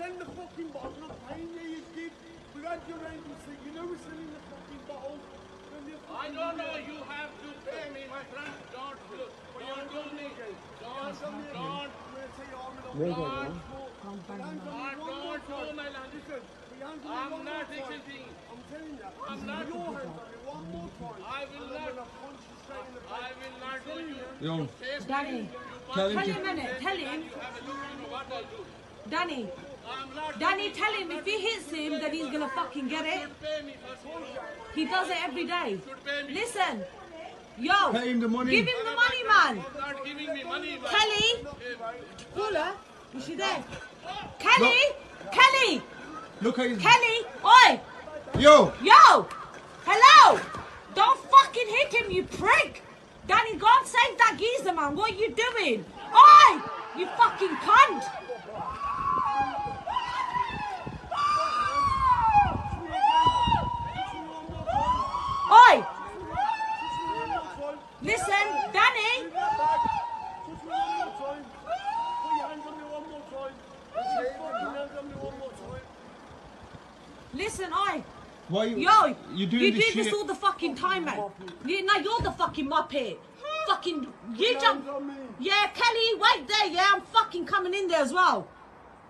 send the fucking bottle. I'm not paying you, you dick. We had your agency. You know we're selling the fucking bottle. I don't know. You have to pay me, my friend. Don't do me. Don't. I'm not exiting. I'm telling you. I'm not. Your hands on me one more time. I will not. Punch you straight in the face. I will not do you. Yo, Danny, tell him tell to... him a minute, tell him. You have a look. You know what I do. Danny, I'm not. Danny, tell him if he hits him, then he's gonna fucking get it. Pay me first. He does it every day. Pay me. Listen, yo, Pay him the money. give him the money, man. You're not giving me money. Man. Kelly, call her. Is she there? Kelly, Kelly, Look how he's... Kelly, oi, Yo! yo, hello. Don't fucking hit him, you prick. Danny, go and save that geezer, man. What are you doing? Oi, you fucking cunt. Oi! Listen, Danny! Put your hands on me one more time. Put your hands on me one more time. Listen, oi! Why you... Yo! You doing you this do this shit? all the fucking time, man. Now you're the fucking muppet. Fucking, you jump. Hands on me. Yeah, Kelly, wait there, yeah? I'm fucking coming in there as well.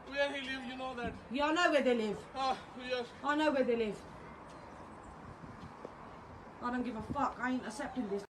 Where he live, you know that. Yeah, I know where they live. Ah, yes. I know where they live. I don't give a fuck. I ain't accepting this.